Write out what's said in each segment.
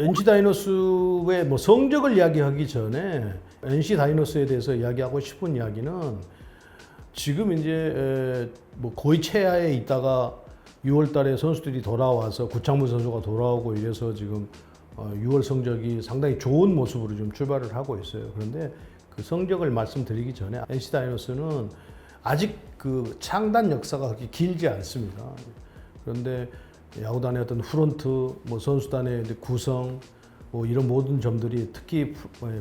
NC 다이노스의 뭐 성적을 이야기하기 전에 NC 다이노스에 대해서 이야기하고 싶은 이야기는 지금 이제 뭐 거의 최하에 있다가 6월 달에 선수들이 돌아와서 구창모 선수가 돌아오고 이래서 지금 6월 성적이 상당히 좋은 모습으로 좀 출발을 하고 있어요. 그런데 그 성적을 말씀드리기 전에 NC 다이노스는 아직 그 창단 역사가 그렇게 길지 않습니다. 그런데 야구단의 어떤 프론트, 뭐 선수단의 구성, 뭐 이런 모든 점들이 특히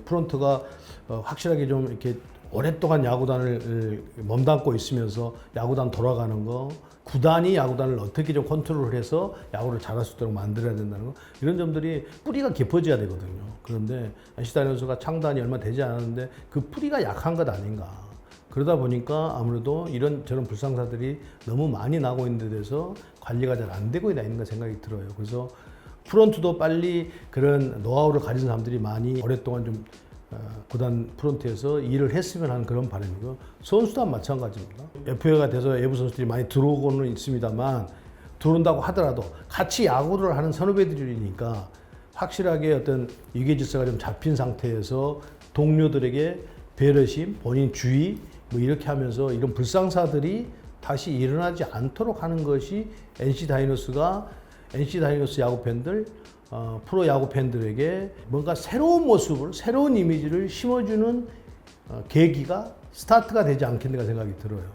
프론트가 확실하게 좀 이렇게 오랫동안 야구단을 몸담고 있으면서 야구단 돌아가는 거, 구단이 야구단을 어떻게 좀 컨트롤을 해서 야구를 잘할 수 있도록 만들어야 된다는 거, 이런 점들이 뿌리가 깊어져야 되거든요. 그런데 NC 다이노스가 창단이 얼마 되지 않았는데 그 뿌리가 약한 것 아닌가. 그러다 보니까 아무래도 이런 저런 불상사들이 너무 많이 나고 있는 데 대해서 관리가 잘 안 되고 있는 생각이 들어요. 그래서 프론트도 빨리 그런 노하우를 가진 사람들이 많이 오랫동안 좀 구단 프론트에서 일을 했으면 하는 그런 바람이고요. 선수단 마찬가지입니다. FA가 돼서 외부 선수들이 많이 들어오고는 있습니다만 들어온다고 하더라도 같이 야구를 하는 선후배들이니까 확실하게 어떤 위계 질서가 좀 잡힌 상태에서 동료들에게 배려심, 본인 주의 뭐 이렇게 하면서 이런 불상사들이 다시 일어나지 않도록 하는 것이 NC 다이노스 야구 팬들, 프로 야구 팬들에게 뭔가 새로운 모습을, 새로운 이미지를 심어주는 계기가 스타트가 되지 않겠는가 생각이 들어요.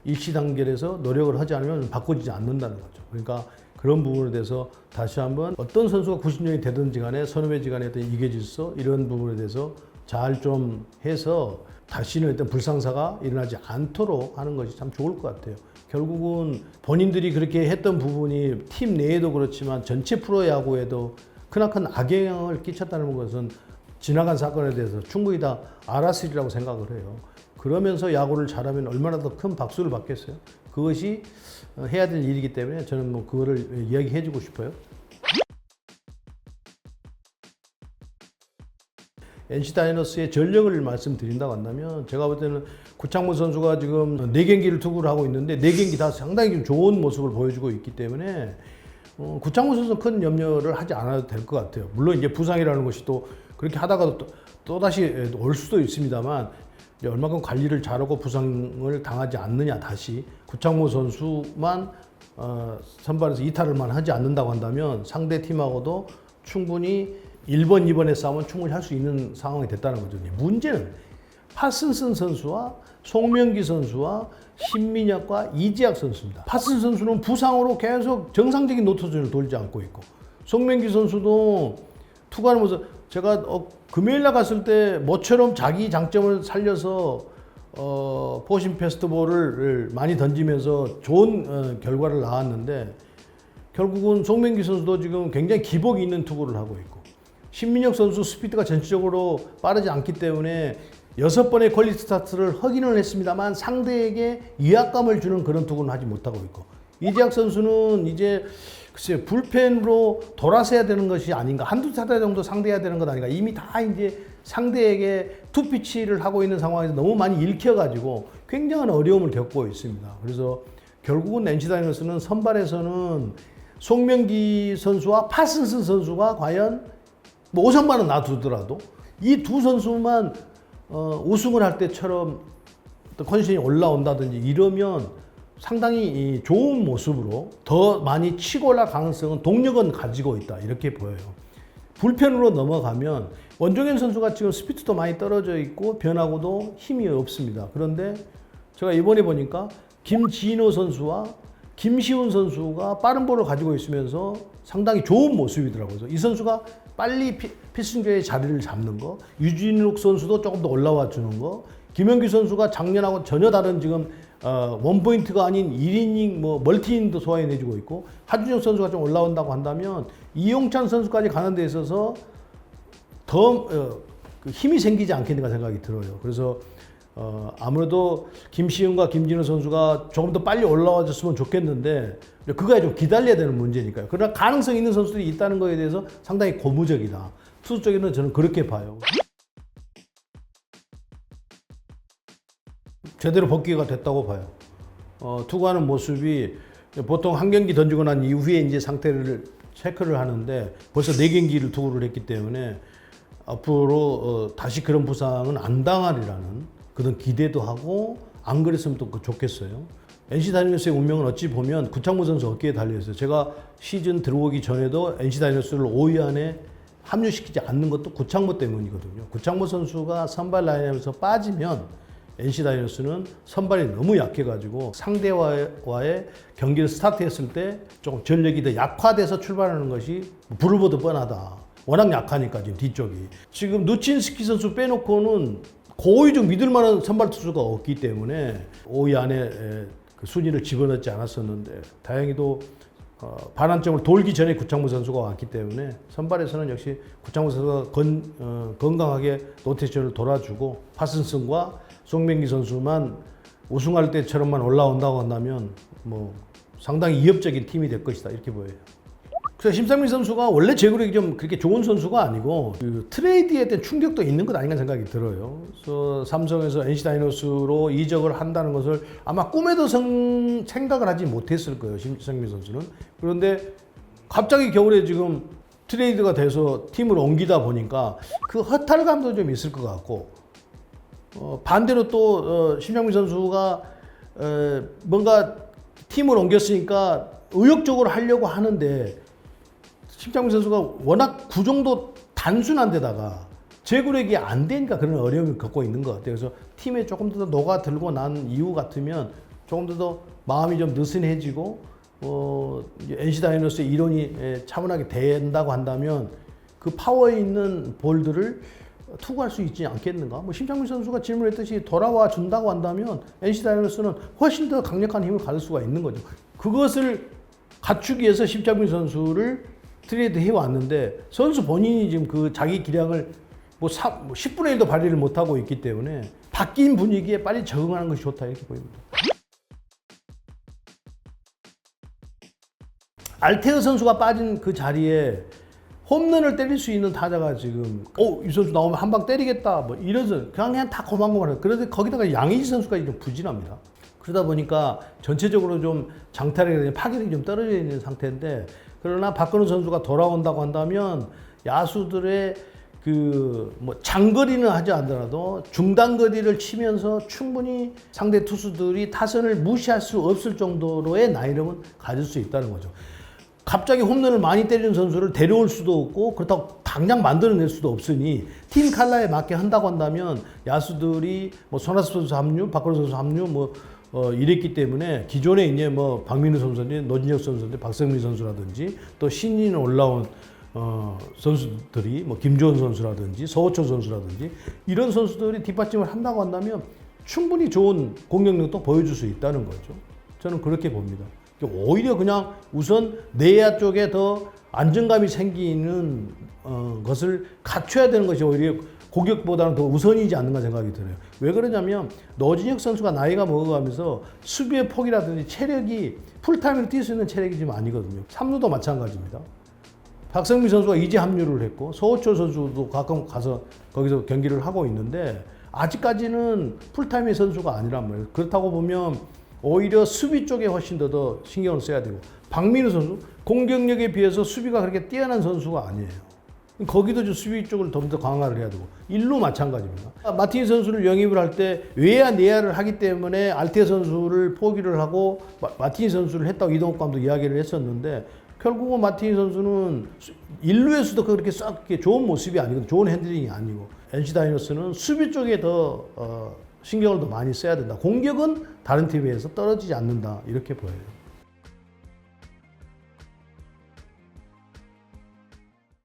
일시 단계에서 노력을 하지 않으면 바꿔지지 않는다는 거죠. 그러니까 그런 부분에 대해서 다시 한번 어떤 선수가 90년이 되든지 간에 선후배지 간에 어떤 이계 질서 이런 부분에 대해서 잘 좀 해서 다시는 어떤 불상사가 일어나지 않도록 하는 것이 참 좋을 것 같아요. 결국은 본인들이 그렇게 했던 부분이 팀 내에도 그렇지만 전체 프로야구에도 크나큰 악영향을 끼쳤다는 것은 지나간 사건에 대해서 충분히 다 알았으리라고 생각을 해요. 그러면서 야구를 잘하면 얼마나 더 큰 박수를 받겠어요. 그것이 해야 될 일이기 때문에 저는 뭐 그거를 이야기해 주고 싶어요. NC 다이노스의 전력을 말씀드린다고 한다면 제가 볼 때는 구창모 선수가 지금 4경기를 투구를 하고 있는데 4경기 다 상당히 좀 좋은 모습을 보여주고 있기 때문에 구창모 선수는 큰 염려를 하지 않아도 될 것 같아요. 물론 이제 부상이라는 것이 또 그렇게 하다가도 또 다시 올 수도 있습니다만 이제 얼마큼 관리를 잘하고 부상을 당하지 않느냐 다시 구창모 선수만 선발에서 이탈을만 하지 않는다고 한다면 상대 팀하고도 충분히 1번, 2번의 싸움은 충분히 할 수 있는 상황이 됐다는 거죠. 문제는 파슨슨 선수와 송명기 선수와 신민혁과 이지학 선수입니다. 파슨슨 선수는 부상으로 계속 정상적인 노트준을 돌지 않고 있고 송명기 선수도 투구하는 모습 제가 금요일 날 갔을 때 모처럼 자기 장점을 살려서 포심 페스트볼을 많이 던지면서 좋은 결과를 나왔는데 결국은 송명기 선수도 지금 굉장히 기복이 있는 투구를 하고 있고 신민혁 선수 스피드가 전체적으로 빠르지 않기 때문에 6번의 퀄리티 스타트를 확인을 했습니다만 상대에게 위압감을 주는 그런 투구는 하지 못하고 있고 이재학 선수는 이제 글쎄요 불펜으로 돌아서야 되는 것이 아닌가 한두 타자 정도 상대해야 되는 것 아닌가 이미 다 이제 상대에게 투피치를 하고 있는 상황에서 너무 많이 읽혀가지고 굉장한 어려움을 겪고 있습니다. 그래서 결국은 NC 다이노스는 선발에서는 송명기 선수와 파슨슨 선수가 과연 뭐 5선발은 놔두더라도 이 두 선수만 우승을 할 때처럼 컨디션이 올라온다든지 이러면 상당히 좋은 모습으로 더 많이 치고 올라갈 가능성은 동력은 가지고 있다 이렇게 보여요. 불펜으로 넘어가면 원종현 선수가 지금 스피드도 많이 떨어져 있고 변화구도 힘이 없습니다. 그런데 제가 이번에 보니까 김진호 선수와 김시훈 선수가 빠른 볼을 가지고 있으면서 상당히 좋은 모습이더라고요. 이 선수가 빨리 필승조의 자리를 잡는 거, 유진욱 선수도 조금 더 올라와 주는 거, 김현규 선수가 작년하고 전혀 다른 지금 원포인트가 아닌 1이닝 뭐 멀티이닝도 소화해내주고 있고 하준혁 선수가 좀 올라온다고 한다면 이용찬 선수까지 가는 데 있어서 더 힘이 생기지 않겠는가 생각이 들어요. 그래서 아무래도 김시훈과 김진우 선수가 조금 더 빨리 올라와줬으면 좋겠는데 그거에 좀 기다려야 되는 문제니까요. 그러나 가능성 있는 선수들이 있다는 것에 대해서 상당히 고무적이다. 투수 쪽에는 저는 그렇게 봐요. 제대로 복귀가 됐다고 봐요. 투구하는 모습이 보통 한 경기 던지고 난 이후에 이제 상태를 체크를 하는데 벌써 4경기를 투구를 했기 때문에 앞으로 다시 그런 부상은 안 당하리라는 그런 기대도 하고, 안 그랬으면 또 좋겠어요. NC 다이노스의 운명은 어찌 보면 구창모 선수 어깨에 달려있어요. 제가 시즌 들어오기 전에도 NC 다이노스를 5위 안에 합류시키지 않는 것도 구창모 때문이거든요. 구창모 선수가 선발 라인업에서 빠지면 NC 다이노스는 선발이 너무 약해가지고 상대와의 경기를 스타트했을 때 조금 전력이 더 약화돼서 출발하는 것이 불을 보듯 뻔하다. 워낙 약하니까 지금 뒤쪽이. 지금 누친스키 선수 빼놓고는 거의 좀 믿을 만한 선발 투수가 없기 때문에 5위 안에 그 순위를 집어넣지 않았었는데, 다행히도 반환점을 돌기 전에 구창모 선수가 왔기 때문에 선발에서는 역시 구창모 선수가 건강하게 로테이션을 돌아주고, 파슨슨과 송명기 선수만 우승할 때처럼만 올라온다고 한다면 뭐 상당히 위협적인 팀이 될 것이다, 이렇게 보여요. 그래서 심상민 선수가 원래 제구력이 좀 그렇게 좋은 선수가 아니고 그 트레이드에 대한 충격도 있는 것 아닌가 생각이 들어요. 그래서 삼성에서 NC 다이노스로 이적을 한다는 것을 아마 꿈에도 생각을 하지 못했을 거예요, 심상민 선수는. 그런데 갑자기 겨울에 지금 트레이드가 돼서 팀을 옮기다 보니까 그 허탈감도 좀 있을 것 같고, 반대로 또 심상민 선수가 뭔가 팀을 옮겼으니까 의욕적으로 하려고 하는데, 심상민 선수가 워낙 구종도 단순한 데다가 제구력이 안 되니까 그런 어려움을 겪고 있는 것 같아요. 그래서 팀에 조금 더 녹아들고 난 이후 같으면 조금 더 마음이 좀 느슨해지고 NC 다이노스의 이론이 차분하게 된다고 한다면 그 파워 있는 볼들을 투구할 수 있지 않겠는가? 뭐 심상민 선수가 질문했듯이 돌아와 준다고 한다면 NC 다이노스는 훨씬 더 강력한 힘을 가질 수가 있는 거죠. 그것을 갖추기 위해서 심상민 선수를 트레이드 해왔는데, 선수 본인이 지금 그 자기 기량을 뭐 10분의 1도 발휘를 못하고 있기 때문에 바뀐 분위기에 빨리 적응하는 것이 좋다, 이렇게 보입니다. 알테어 선수가 빠진 그 자리에 홈런을 때릴 수 있는 타자가 지금 이 선수 나오면 한 방 때리겠다 뭐 이러서 그냥 다 고만고만해요. 그런데 거기다가 양의지 선수가 좀 부진합니다. 그러다 보니까 전체적으로 좀 장타력이 파괴력이 좀 떨어져 있는 상태인데, 그러나 박건우 선수가 돌아온다고 한다면 야수들의 그 뭐 장거리는 하지 않더라도 중단거리를 치면서 충분히 상대 투수들이 타선을 무시할 수 없을 정도로의 나이름은 가질 수 있다는 거죠. 갑자기 홈런을 많이 때리는 선수를 데려올 수도 없고, 그렇다고 당장 만들어낼 수도 없으니 팀 칼라에 맞게 한다고 한다면 야수들이 뭐 손아섭 선수 합류, 박건우 선수 합류 이랬기 때문에 기존에 이제 뭐 박민우 선수든지 노진혁 선수든지 박성민 선수라든지 또 신인 올라온 선수들이 뭐 김주원 선수라든지 서호철 선수라든지 이런 선수들이 뒷받침을 한다고 한다면 충분히 좋은 공격력도 보여줄 수 있다는 거죠. 저는 그렇게 봅니다. 오히려 그냥 우선 내야 쪽에 더 안정감이 생기는 것을 갖춰야 되는 것이 오히려 공격보다는 더 우선이지 않는가 생각이 들어요. 왜 그러냐면 노진혁 선수가 나이가 먹어가면서 수비의 폭이라든지 체력이 풀타임으로 뛸 수 있는 체력이 지금 아니거든요. 3루도 마찬가지입니다. 박성민 선수가 이제 합류를 했고 서호철 선수도 가끔 가서 거기서 경기를 하고 있는데 아직까지는 풀타임의 선수가 아니란 말이에요. 그렇다고 보면 오히려 수비 쪽에 훨씬 더 신경을 써야 되고, 박민우 선수 공격력에 비해서 수비가 그렇게 뛰어난 선수가 아니에요. 거기도 좀 수비 쪽을 더 강화를 해야 되고, 일루 마찬가지입니다. 마틴 선수를 영입을 할 때 외야 내야를 하기 때문에 알테 선수를 포기를 하고 마틴 선수를 했다고 이동욱 감독 이야기를 했었는데, 결국은 마틴 선수는 일루에서도 그렇게 썩 좋은 모습이 아니고 좋은 핸들링이 아니고, NC 다이노스는 수비 쪽에 더 신경을 더 많이 써야 된다. 공격은 다른 팀에 비해서 떨어지지 않는다, 이렇게 보여요.